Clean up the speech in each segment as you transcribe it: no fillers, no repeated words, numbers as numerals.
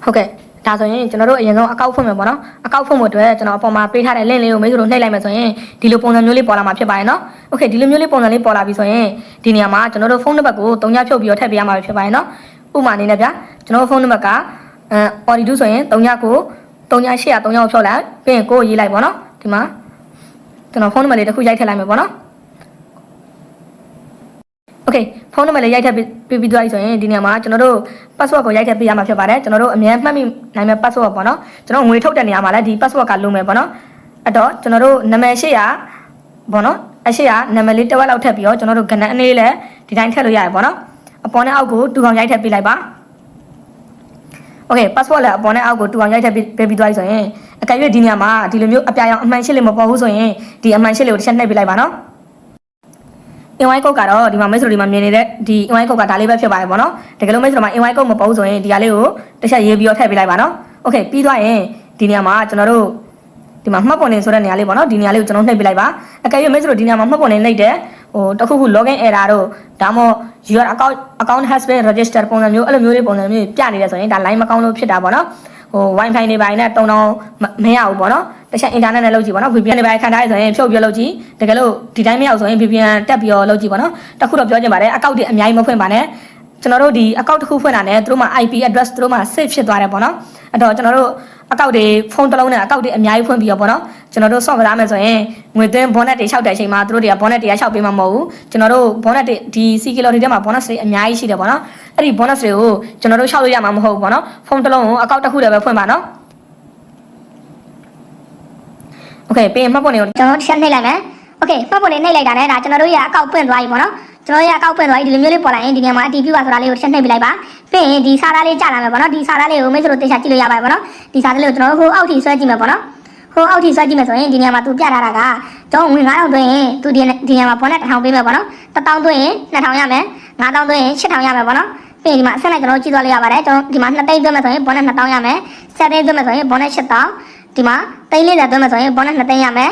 ဟုတ်ကဲ့ဒါဆိုရင်ကျွန်တော်တို့အရင်ဆုံးအကောက်ဖွင့်မယ်ပေါ့နော်အကောက်ဖွင့်ဖို့အတွက်ကျွန်တော်အပေါ်မှာပေးထားတဲ့ link လေးကိုမိတ်ဆွေတို့နှိပ်လိုက်မယ်ဆိုရင်ဒီလိုပုံစံမျိုးလေးပေါ်လာမှာဖြစ်ပါတယ်နော်โอเคဒီလိုမျိုးလေးပုံစံလေးပေါ်လာပြီဆိုရင်ဒီနေရာမှာကျွန်တော်တို့ဖုန်းနံပါတ်ကို3ညဖြုတ်ပြီးတော့ထည့်ပေးရမှာဖြစ်ပါတယ်နော်ဥပမာအနေနဲ့ဗျာကျွန်တော်တို့ဖုန်းနံပါတ်ကaudio ဆိုရင်3ညကို3ည800 3ညကိုဖြုတ်လိုက်ပြီးရင်ကိုရေးလိုက်ပေါ့နော်ဒီမှာကျွန်တော်ဖုန်းနံပါတ်လေးတစ်ခုရိုက်ထည့်လိုက်မယ်ပေါ့နော်โอเคဖုန်းနံပါတ်လေးရိုက်ထည့်ပြီးသွားပြီဆိုရင်ဒီနေရာမှာကျွန်တော်တို့ password ကိုရိုက်ထည့်ပေးရမှာဖြစ်ပါတယ်ကျွန်တော်တို့အမြဲမှတ်မိနိုင်မဲ့ password ပေါ့နော်ကျွန်တော်ငွေထုတ်တဲ့နေရာမှာလည်းဒီ password ကလိုမယ်ပေါ့နော်အဲ့တော့ကျွန်တော်တို့နာမည်800ပေါ့နော်အ800နာမည်လေးတစ်ဝက်လောက်ထည့်ပြီးတော့ကျွန်တော်တို့ကဏ္ဍအနေလေးဒီတိုင်းထည့်လို့ရတယ်ပေါ့နော်အပေါ်နဲ့အောက်ကိုတူအောင်ရိုက်ထည့်ပေးလိုက်ပါโอเค password လည်းအပေါ်နဲ့အောက်ကိုတူအောင်ရိုက်ထည့်ပေးပြီးသွားပြီဆိုရင်အကယ်၍ဒီနေရာမှာဒီလိုမျိုးအပြာရောင်အမှန်ရှစ်လေးမပေါ်ဘူးဆိုရင်ဒီအမှန်ရှစ်လေးကိုတစ်ချက်နှိပ်ပေးလိုက်ပါနော်invite code ကတော့ဒီမှာမိတ်ဆွေတို့ဒီမှာမြင်နေတဲ့ဒီ invite code ကဒါလေးပဲဖြစ်ပါတယ်ပေါ့နော်တကယ်လို့မိတ်ဆွေတို့မှာ invite code မပေါ်ဘူးဆိုရင်ဒီဟာလေးကိုတစ်ချက်ရေးပြီးတော့ထည့်ပေးလိုက်ပါနော်โอเคပြီးသွားရင်ဒီနေရာမှာကျွန်တော်တို့ဒီမှာမှတ်ပုံနေဆိုတဲ့နေရာလေးပေါ့နော်ဒီနေရာလေးကိုကျွန်တော်နှိပ်ပေးလိုက်ပါအကယ်၍မိတ်ဆွေတို့ဒီနေရာမှာမှတ်ပုံနေနှိပ်တယ်ဟိုတခုခု login error တို့ဒါမှမဟုတ် your account has been registered ပုံစံမျိုးအဲ့လိုမျိုးလေးပုံစံမျိုးပြနေတယ်ဆိုရင်ဒါ line မကောင်းလို့ဖြစ်တာပေါ့နော်ဟို wifi နေပိုင်းနဲ့3000မရဘူးပေါ့နော်တခြား internet နဲ့လုပ်ကြည့်ပေါ့နော် VPN နေပိုင်းခံထားရဆိုရင်ဖြုတ်ပြလုပ်ကြည့်တကယ်လို့ဒီတိုင်းမရအောင်ဆိုရင် VPN တက်ပြီးတော့လုပ်ကြည့်ပေါ့နော်တခုတော့ပြောချင်ပါတယ်အကောင့်တွေအများကြီးမဖွင့်ပါနဲ့ကျွန်တော်တို့ဒီအကောင့်တစ်ခုဖွင့်တာနဲ့သူတို့မှာ IP address သူတို့မှာ save ဖြစ်သွားတယ်ပေါ့နော်အဲ့တော့ကျွန်တော်တို့အကောင့်တွေဖုန်းတစ်လုံးနဲ့အကောင့်တွေအများကြီးဖွင့်ပြီးတော့ပေါ့နော်ကျွန်တော်တို့ ဆော့ကစားမယ်ဆိုရင်ငွေသွင်း bonus တွေလျှောက်တဲ့အချိန်မှာသူတို့တွေက bonus တွေလျှောက်ပေးမှာမဟုတ်ဘူးကျွန်တော်တို့ bonus တွေဒီ CK lottery ထဲမှာ bonus တွေအများကြီးရှိတယ်ပေါ့နော်အဲ့ဒီ bonus တွေကိုကျွန်တော်တို့လျှောက်လို့ရမှာမဟုတ်ဘူးပေါ့နော်ဖုန်းတစ်လုံးကိုအကောင့်တစ်ခုတည်းပဲဖွင့်ပါနော်โอเคပေးမှတ်ပုံတွေကိုကျွန်တော်ချက်နှိပ်လိုက်မယ်โอเคမှတ်ပုံတွေနှိပ်လိုက်တာနဲ့ဒါကျွန်တော်တို့ရဲ့အကောင့်ပွင့်သွားပြီပေါ့နော်ကျွန်တော်ရဲ့အကောင့်ပွင့်သွားပြီဒီလိုမျိုးလေးပေါ်လာရင်ဒီနေရာမှာ active ပါဆိုတာလေးကိုချက်နှိပ်ပြလိုက်ပါပြီးရင်ဒီစာသားလေးကြာလာမယ်ပေါ့နော်ဒီစာသားလေးကိုမိတ်ဆွေတို့တေချာကြည့်လို့ရပါတယ်ပေါ့နော်ဒီစာသားလေးကိုကျွန်တော်တို့ဟိုအောက်ထိဆွဲကြည့်မယ်ပေါ့နော်ဟိုအောက်ထိဆွဲကြည့်မယ်ဆိုရင်ဒီနေရာမှာသူပြထားတာကကျွန်တော်ငွေ9000သွင်းရင်သူဒီနေရာမှာပေါ်နဲ့1000ပေးမယ်ပေါ့နော်1000သွင်းရင်2000ရမယ်9000သွင်းရင်8000ရမယ်ပေါ့နော်ပြီးရင်ဒီမှာအဆက်နဲ့ကျွန်တော်ကြည့်သွားလို့ရပါတယ်ကျွန်တော်ဒီမှာ2သိန်းသွင်းမယ်ဆိုရင်ပေါ်နဲ့2000ရမယ်7သိန်းသွင်းမယ်ဆိုရင်ပေါ်နဲ့8000ဒီမှာသိန်း40သွင်းမယ်ဆိုရင်ပေါ်နဲ့2သိန်းရမယ်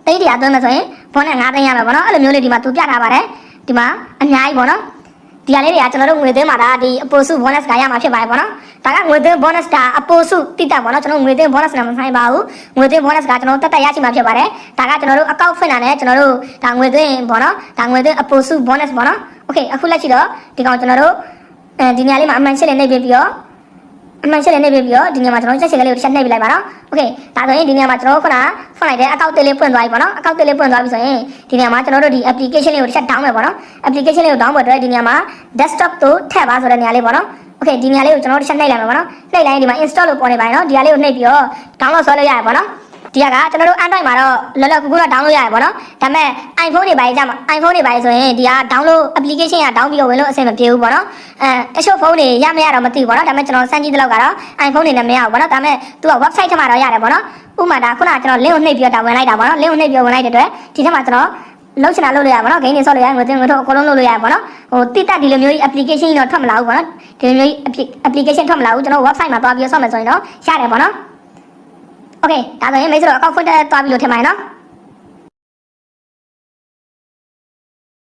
သိန်း100သွင်းမယ်ဆိုရင်ပေါ်နဲ့9သိန်းရမယ်ပေါ့နော်အဲ့လိုမျိုးလေးဒီမှာသူပြထားပါတယ်ဒီမှာအများကြီးပေါ့နော်ဒီဟာလေးတွေကကျွန်တော်တို့ငွေသွင်းမှာဒါဒီအပိုစု bonus ကရမှာဖြစ်ပါတယ်ပေါ့နော်ဒါကငွေသွင်း bonus ဒါအပိုစုတိတက်ပေါ့နော်ကျွန်တော်ငွေသွင်း bonus နဲ့မဆိုင်ပါဘူးငွေသွင်း bonus ကကျွန်တော်တက်တက်ရရှိမှာဖြစ်ပါတယ်ဒါကကျွန်တော်တို့အကောင့်ဖွင့်တာနဲ့ကျွန်တော်တို့ဒါငွေသွင်းပေါ့နော်ဒါငွေသွင်းအပိုစု bonus ပေါ့နော်โอเคအခုလက်ရှိတော့ဒီကောင်ကျွန်တော်တို့ဒီနေရာလေးမှာအမှန်ရှင်းလေးနှိပ်ပြီးတော့အမှန်ရှင်းလေးနှိပ်ပြီးတော့ဒီနေရာမှာကျွန်တော်ချက်ချင်ကလေးကိုတစ်ချက်နှိပ်ပြလိုက်ပါနော်โอเคဒါဆိုရင်ဒီနေရာမှာကျွန်တော်တို့ခုနဖွင့်လိုက်တဲ့အကောင့်သေးလေးဖွင့်သွားပြီပေါ့နော်အကောင့်သေးလေးဖွင့်သွားပြီဆိုရင်ဒီနေရာမှာကျွန်တော်တို့ဒီ application လေးကိုတစ်ချက် down မယ်ပေါ့နော် application လေးကို down ဖို့အတွက်ဒီနေရာမှာ desktop ကိုထည့်ပါဆိုတဲ့နေရာလေးပေါ့နော်โอเคဒီနေရာလေးကိုကျွန်တော်တို့တစ်ချက်နှိပ်လိုက်မယ်ပေါ့နော်နှိပ်လိုက်ရင်ဒီမှာ install လို့ပေါ်နေပါတယ်နော်ဒီဟာလေးကိုနှိပ်ပြီးတော့ download ဆွဲလို့ရတယ်ပေါ့နော်ဒီကကျွန်တော်တို့ Android မှာတော့လောလောကူကူတော့ download ရတယ်ပေါ့နော်ဒါပေမဲ့ iPhone တွေပိုင်းကြမှာ iPhone တွေပိုင်းဆိုရင်ဒီက download application က down ပြီးတော့ဝင်လို့အဆင်မပြေဘူးပေါ့နော်တချို့ဖုန်းတွေရမရတော့မသိဘူးပေါ့နော်ဒါပေမဲ့ကျွန်တော်စမ်းကြည့်တဲ့လောက်ကတော့ iPhone တွေနဲ့မရဘူးပေါ့နော်ဒါပေမဲ့သူက website ထဲမှာတော့ရတယ်ပေါ့နော်ဥပမာဒါခုနကကျွန်တော် link ကိုနှိပ်ပြီးတော့ဝင်လိုက်တာပေါ့နော် link ကိုနှိပ်ပြီးဝင်လိုက်တဲ့အတွက်ဒီထဲမှာကျွန်တော်လုံးချင်တာလုပ်လို့ရပါတော့ game တွေဆော့လို့ရငွေသွင်းငွေထုတ်အကုန်လုံးလုပ်လို့ရပါတော့ဟိုတိတက်ဒီလိုမျိုးကြီး application တော့ထွက်မလာဘူးပေါ့နော်ဒီလိုမျိုးကြီး application ထွက်မလာဘူးကျွန်တော် website မှာသွားပြီးဆော့မယ်ဆိုရင်တော့ရတယ်ပေါ့နော်โอเคဒါဆိုရင်မိတ်ဆွေတို့အကောင့်ဖွင့်တက်သွားပြီလို့ထင်ပါတယ်နော်